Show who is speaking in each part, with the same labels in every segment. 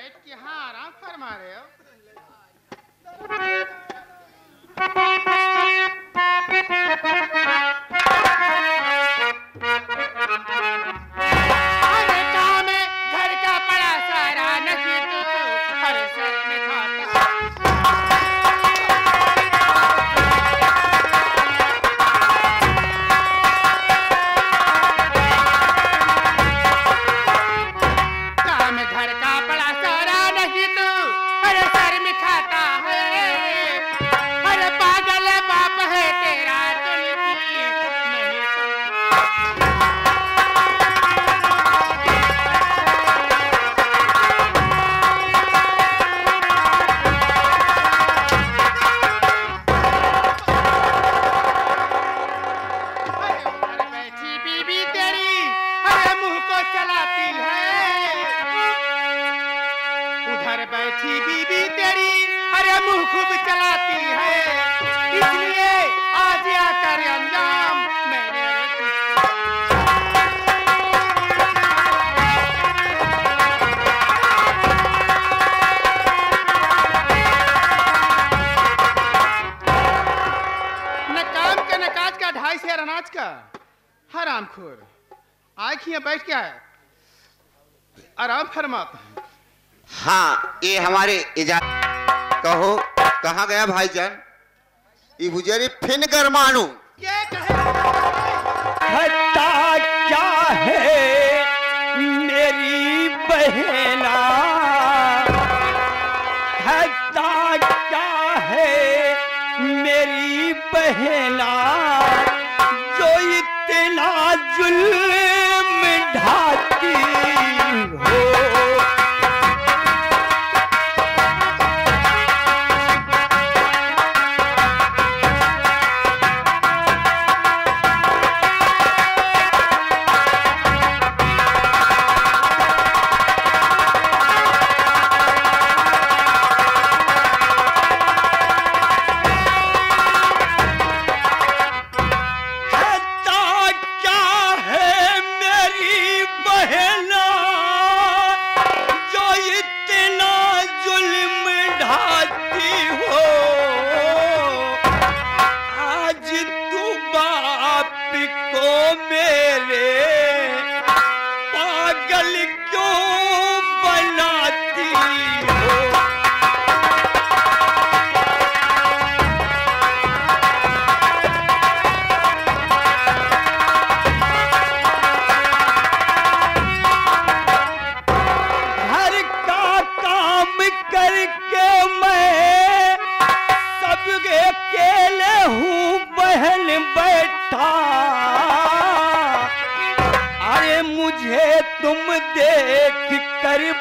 Speaker 1: बैठ के हाँ आराम फरमा रहे हो। अरे काम है घर का बड़ा सारा नहीं तो हर सर में खाता। बैठी बीबी तेरी अरे मुंह खूब चलाती है, इसलिए आज आकर अंजाम मैंने न काम का न काज का 2.5 शेर अनाज का हरामखोर आँख ही बैठ के आया आराम फरमाता है।
Speaker 2: हाँ ये हमारे इजाजत कहो कहाँ गया भाईजान? ये बुझेरी फिन गरमानू
Speaker 1: ये कहे
Speaker 3: हटा क्या है मेरी बहना, हटा क्या है मेरी बहना, जो इतना जुल्म ढाती हो।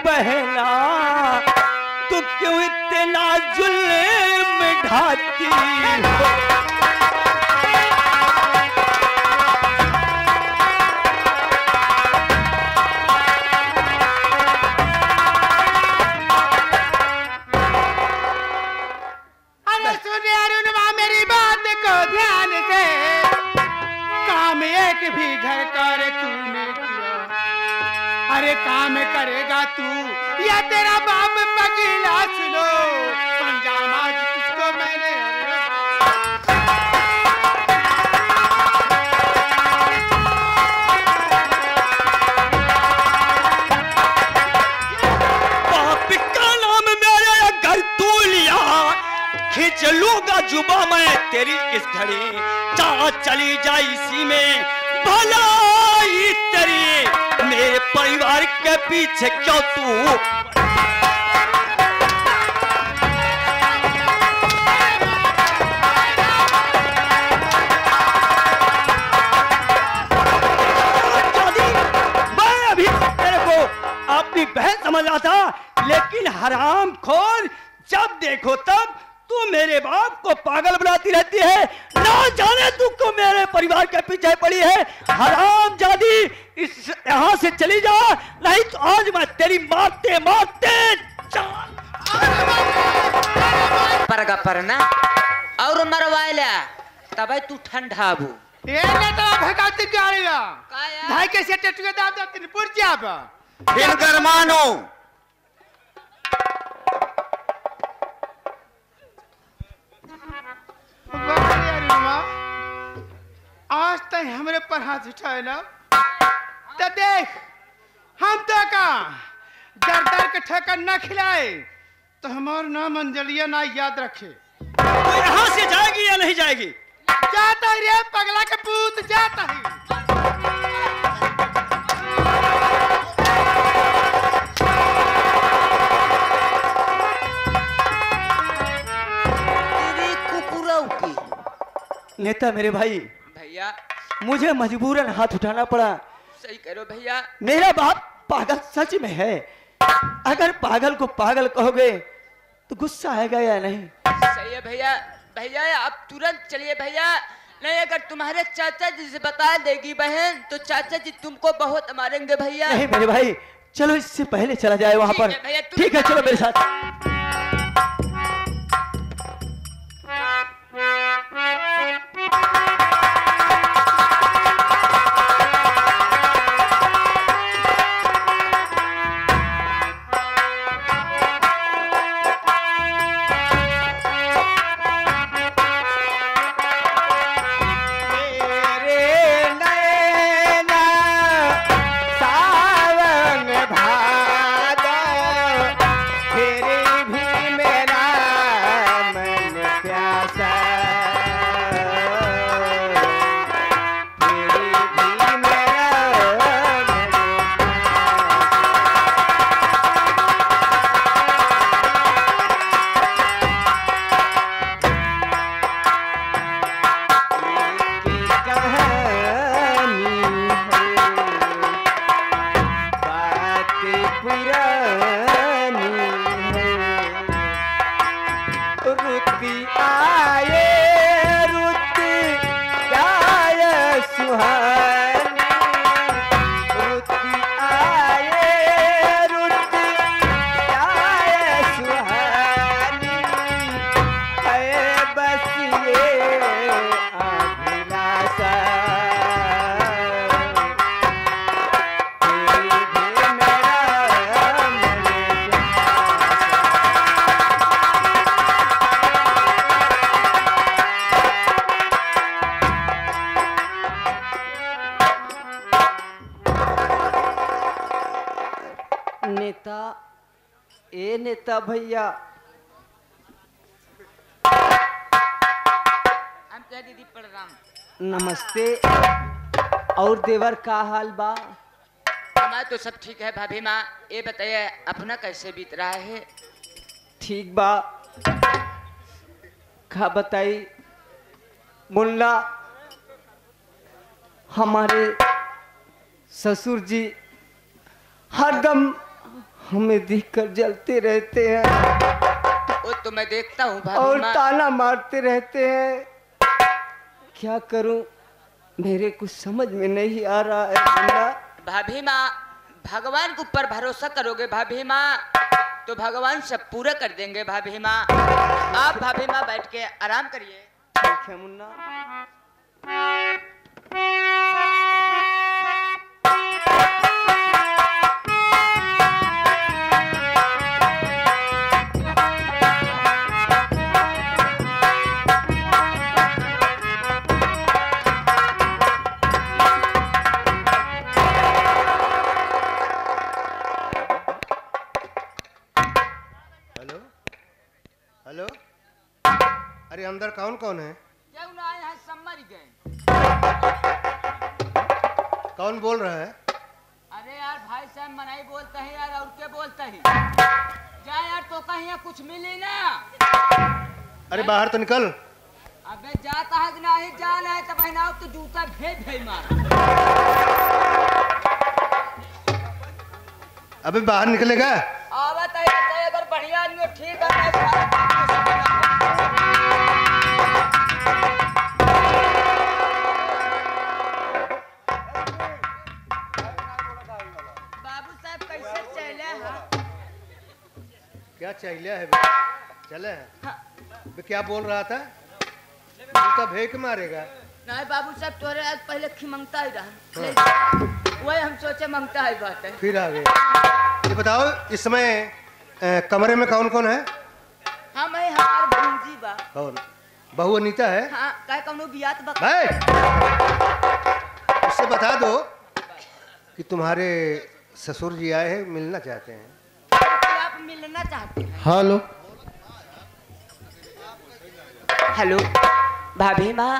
Speaker 3: बहना तू क्यों इतना जुल्म ढाती हो?
Speaker 1: अरे सुन अरुणवा मेरी बात को ध्यान से, काम एक भी घर कर तूने किया, अरे काम करेगा तू या तेरा बाप पगला सुनो, पंजाब आज तुझको मैंने
Speaker 3: बाप का नाम मेरे घर तू लिया, खींच लूंगा जुबा मैं तेरी इस घड़ी, जहाँ चली जाए इसी में भलाई तेरी, मेरे परिवार के पीछे क्यों तू? मैं अभी तेरे को अपनी बहन समझ रहा था, लेकिन हरामखोर जब देखो तब तू मेरे बाप को पागल बनाती रहती है। ना जाने तू को मेरे परिवार के पीछे पड़ी है। हरामजादी इस यहाँ से चली जा, नहीं तो आज मैं तेरी मारते मारते
Speaker 4: परगा परना और मरवाइला तब तू ठंडाबू
Speaker 1: ये ने तो भगाती गाड़ीला
Speaker 4: काया
Speaker 1: भाई के से टटके दाब दाब तीन पुर जाब
Speaker 2: फिन गरमानू
Speaker 1: हमरे पर हाथ उठाए ना तो देख हम तो का दर दर के ठेका न खिलाए तो हमार नाम अंजलिया ना याद रखे।
Speaker 3: तो यहाँ से जाएगी या नहीं जाएगी?
Speaker 1: जाता ही रे पगला के पूत जाता ही।
Speaker 3: नेता मेरे भाई,
Speaker 4: भैया
Speaker 3: मुझे मजबूरन हाथ उठाना पड़ा।
Speaker 4: सही करो भैया।
Speaker 3: मेरा बाप पागल सच में है। अगर पागल को पागल कहोगे तो गुस्सा आएगा या नहीं?
Speaker 4: सही है भैया। भैया आप तुरंत चलिए भैया, नहीं अगर तुम्हारे चाचा जी से बता देगी बहन तो चाचा जी तुमको बहुत मारेंगे भैया।
Speaker 3: नहीं मेरे भाई, चलो इससे पहले चला जाए वहां पर। ठीक है चलो मेरे साथ। नेता भैया,
Speaker 4: दीदी प्रणाम।
Speaker 3: नमस्ते। और देवर का हाल बा?
Speaker 4: हमारा तो सब ठीक है भाभी माँ। ये बताइए अपना कैसे बीत रहा है?
Speaker 3: ठीक बा। का बताई मुन्ना, हमारे ससुर जी हरदम हमें देखकर जलते रहते हैं।
Speaker 4: वो तो मैं देखता हूँ भाभी
Speaker 3: और
Speaker 4: माँ।
Speaker 3: ताना मारते रहते हैं। क्या करूं, मेरे कुछ समझ में नहीं आ रहा है मुन्ना।
Speaker 4: भाभी माँ, भगवान के ऊपर भरोसा करोगे भाभी माँ तो भगवान सब पूरा कर देंगे भाभी माँ। आप भाभी माँ बैठ के आराम करिए।
Speaker 3: ठीक है मुन्ना।
Speaker 5: हेलो, अरे अंदर कौन कौन है? कौन बोल रहा है?
Speaker 4: अरे यार भाई साहब मनाई बोलता है यार, और क्या बोलता है? जा यार, तो कहीं यहाँ कुछ मिली ना।
Speaker 5: अरे बाहर तो निकल।
Speaker 4: अबे जाता है कि नहीं जाना है तो बहना तो जूता भेज भेज मार।
Speaker 5: अबे बाहर निकलेगा?
Speaker 4: आवत है अगर बढ़िया आदमी ठीक है।
Speaker 5: क्या चाहिए है? चले हैं। क्या बोल रहा था? तो भेक मारेगा।
Speaker 4: नहीं बाबू साहब, तोरे आज पहले खिमंगता ही रहा। वही हम सोचे मंगता है बात है।
Speaker 5: फिर आ गए। ये बताओ इस समय कमरे में कौन कौन है?
Speaker 4: हम है हमार भूंजी बा।
Speaker 5: कौन? बहू अनीता है?
Speaker 4: हाँ, कहे कौनो बियात बा।
Speaker 5: ये बता दो कि तुम्हारे ससुर जी आए हैं, मिलना चाहते हैं।
Speaker 4: आप मिलना चाहते हैं?
Speaker 5: हेलो
Speaker 4: हेलो भाभी माँ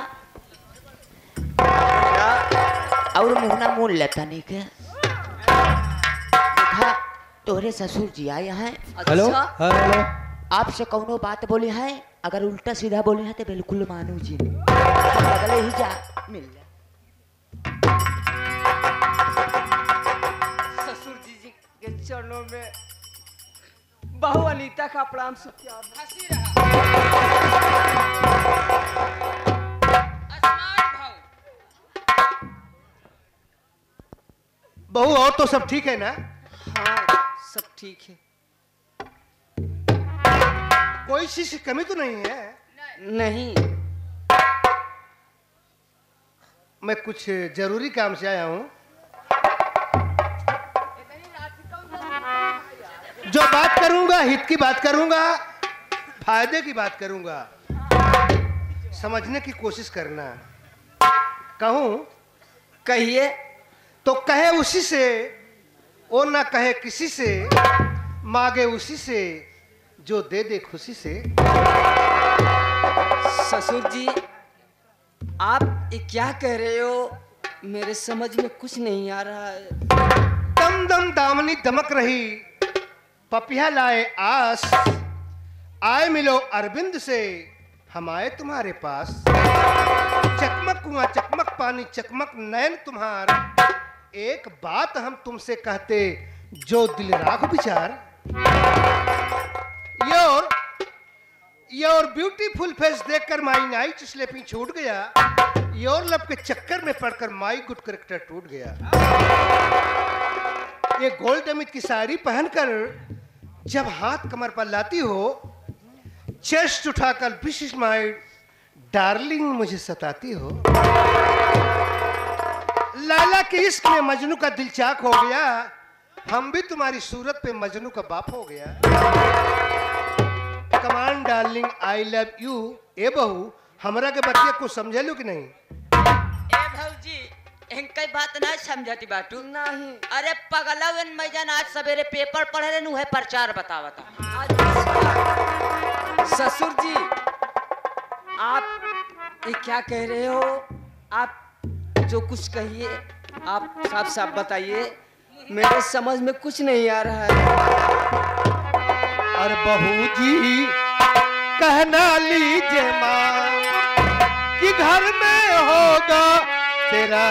Speaker 4: और मुहना मोल लेता नहीं के देखा तोरे ससुर जी आए हैं।
Speaker 5: हेलो हेलो
Speaker 4: आपसे कौनो बात बोली है, अगर उल्टा सीधा बोली है तो बिल्कुल मानू जी अगले ही जा मिल जा।
Speaker 3: ससुर जी के चरणों में बहू अनीता का प्रणाम
Speaker 5: बहू और तो सब ठीक है ना?
Speaker 3: हाँ सब ठीक है।
Speaker 5: कोई चीज की कमी तो नहीं है?
Speaker 3: नहीं।
Speaker 5: मैं कुछ जरूरी काम से आया हूँ। जो बात करूंगा हित की बात करूंगा, फायदे की बात करूंगा, समझने की कोशिश करना। कहूं?
Speaker 3: कहिए।
Speaker 5: तो कहे उसी से, और ना कहे किसी से, मांगे उसी से जो दे दे खुशी से।
Speaker 3: ससुर जी आप ये क्या कह रहे हो, मेरे समझ में कुछ नहीं आ रहा है।
Speaker 5: दम दम दामनी दमक रही, पपिया लाए आस, आए मिलो अरविंद से, हम आए तुम्हारे पास। चकमक कुआं चकमक पानी चकमक नयन तुम्हार, एक बात हम तुमसे कहते जो दिल राख विचार। योर ब्यूटीफुल फेस देखकर माई नाइट स्लीपिंग छूट गया, योर लब के चक्कर में पड़कर माई गुड करेक्टर टूट गया। ये गोल्ड अमित की साड़ी पहनकर जब हाथ कमर पर लाती हो, चेस्ट उठाकर विश माई डार्लिंग मुझे सताती हो। लैला के इश्क में मजनू का दिल चाक हो गया, हम भी तुम्हारी सूरत पे मजनू का बाप हो गया। कमान डार्लिंग आई लव यू। ए बहू हमरा के बतिया को समझे लो कि नहीं?
Speaker 4: ए भौजी इनकी बात ना समझती बाटू
Speaker 3: नहीं।
Speaker 4: अरे पगलवन मैदान आज सवेरे पेपर पढ़े रहनु है प्रचार बतावता।
Speaker 3: ससुर जी आप ये क्या कह रहे हो? आप जो कुछ कहिए आप साफ साफ बताइए, मेरे समझ में कुछ नहीं आ रहा है।
Speaker 5: और बहू जी कहना लीजिए माँ कि घर में होगा तेरा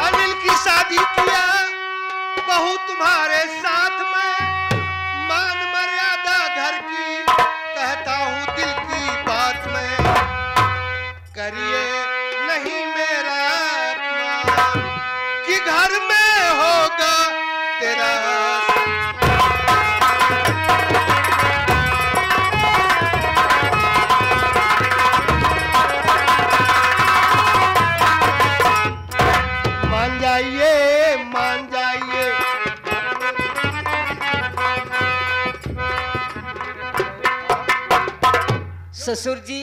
Speaker 5: अनिल की शादी किया बहू तुम्हारे साथ में, मान मर्यादा घर की कहता हूँ दिल की बात में, करिए नहीं मेरा अपमान कि घर में होगा तेरा। मान जाइए मान जाइए।
Speaker 3: ससुर जी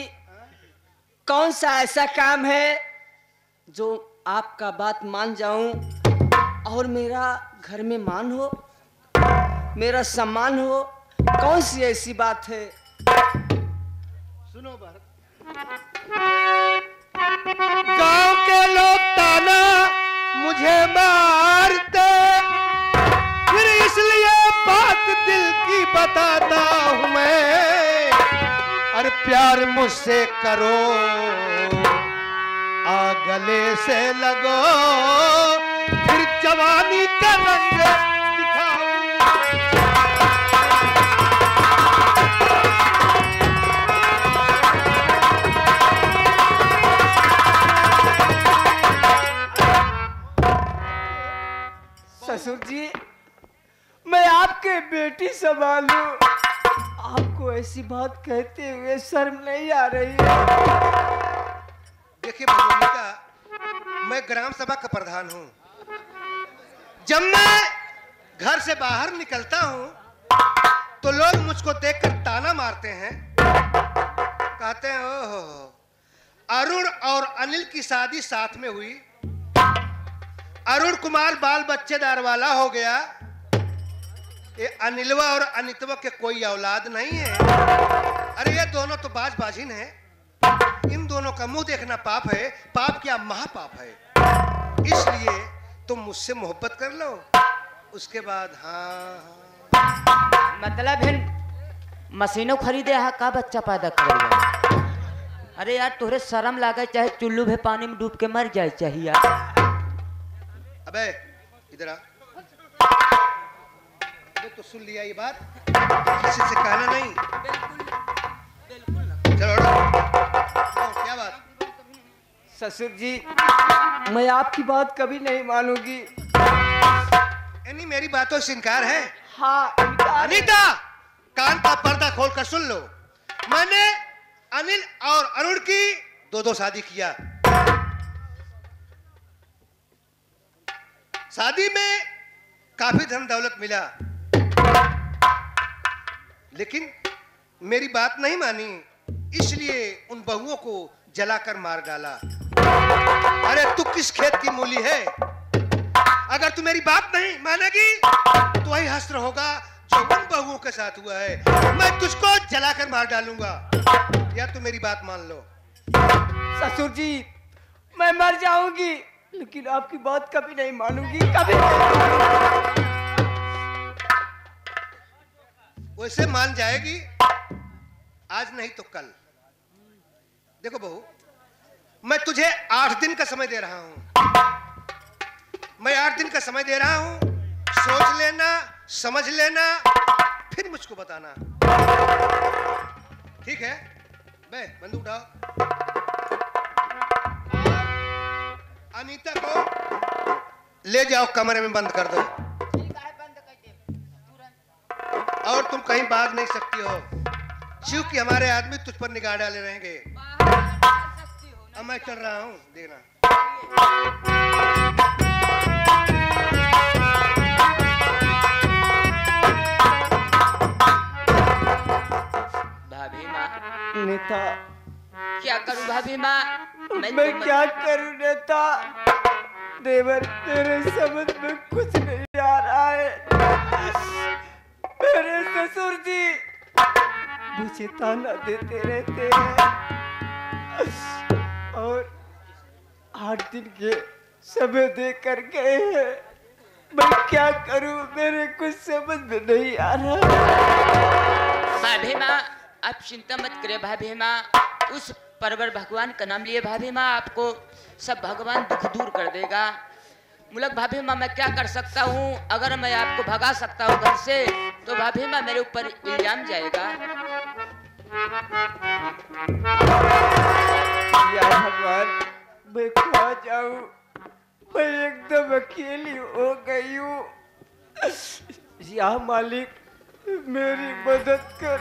Speaker 3: कौन सा ऐसा काम है जो आपका बात मान जाऊं और मेरा घर में मान हो, मेरा सम्मान हो? कौन सी ऐसी बात है?
Speaker 5: सुनो भरत, गांव के लोग ताना मुझे मारते, फिर इसलिए बात दिल की बताता हूँ मैं। और प्यार मुझसे करो आ गले से लगो, फिर जवानी का रंग दिखाओ।
Speaker 3: ससुर जी मैं आपके बेटी संभालू, आपको ऐसी बात कहते हुए शर्म नहीं आ रही है?
Speaker 5: देखिए भगवनिका, मैं ग्राम सभा का प्रधान हूँ, जब मैं घर से बाहर निकलता हूं तो लोग मुझको देखकर ताना मारते हैं, कहते हैं ओहो अरुण और अनिल की शादी साथ में हुई, अरुण कुमार बाल बच्चेदार वाला हो गया, ये अनिलवा और अनितवा के कोई औलाद नहीं है। अरे ये दोनों तो बाज-बाजिन है, इन दोनों का मुंह देखना पाप है, पाप क्या महापाप है। इसलिए तुम मुझसे मोहब्बत कर लो, उसके बाद हाँ
Speaker 4: मतलब है मशीनों खरीदे हा का बच्चा पैदा करेगा। अरे यार तोरे शर्म लागे, चाहे चुल्लू भी पानी में डूब के मर जाए चाहिए यार।
Speaker 5: अबे इधर आ, तो सुन लिया ये बात, किसी से कहना नहीं। चलो क्या बात?
Speaker 3: ससुर जी मैं आपकी बात कभी नहीं मानूंगी।
Speaker 5: यानी मेरी बातों से इनकार है?
Speaker 3: हाँ
Speaker 5: अनीता कान का पर्दा खोलकर सुन लो, मैंने अनिल और अरुण की दो शादी किया। शादी में काफी धन दौलत मिला, लेकिन मेरी बात नहीं मानी, इसलिए उन बहुओं को जलाकर मार डाला। अरे तू किस खेत की मूली है? अगर तू मेरी बात नहीं मानेगी तो वही हश्र होगा जो उन बहुओं के साथ हुआ है। मैं तुझको जलाकर मार डालूंगा, या तू मेरी बात मान लो।
Speaker 3: ससुर जी मैं मर जाऊंगी लेकिन आपकी बात कभी नहीं मानूंगी, कभी नहीं।
Speaker 5: वैसे मान जाएगी, आज नहीं तो कल। देखो बहू, मैं तुझे 8 दिन का समय दे रहा हूं, मैं 8 दिन का समय दे रहा हूं, सोच लेना, समझ लेना, फिर मुझको बताना, ठीक है? बे बंदूक उठाओ। अनीता को ले जाओ, कमरे में बंद कर दो, और तुम कहीं भाग नहीं सकती हो, क्योंकि हमारे आदमी तुझ पर निगाह डाले रहेंगे। अब मैं चल रहा हूं, देखना।
Speaker 4: भाभी माँ
Speaker 3: नेता
Speaker 4: क्या करूं भाभी माँ?
Speaker 3: मैं क्या करूं नेता? देवर तेरे समझ में कुछ नहीं आ रहा है। मेरे ससुर जी मुझे ताना देते रहते हैं और 8 दिन के समय दे कर गए हैं। मैं क्या करूं, मेरे कुछ समझ में नहीं आ रहा।
Speaker 4: भाभी माँ आप चिंता मत करिए भाभी माँ, उस परवर भगवान का नाम लिए भाभी माँ, आपको सब भगवान दुख दूर कर देगा। मुलक भाभी माँ मैं क्या कर सकता हूँ? अगर मैं आपको भगा सकता हूँ घर से तो भाभी माँ मेरे ऊपर इल्जाम जाएगा।
Speaker 3: या भगवान मैं खा जाऊं, मैं एकदम अकेली हो गई हूँ। या मालिक मेरी मदद कर।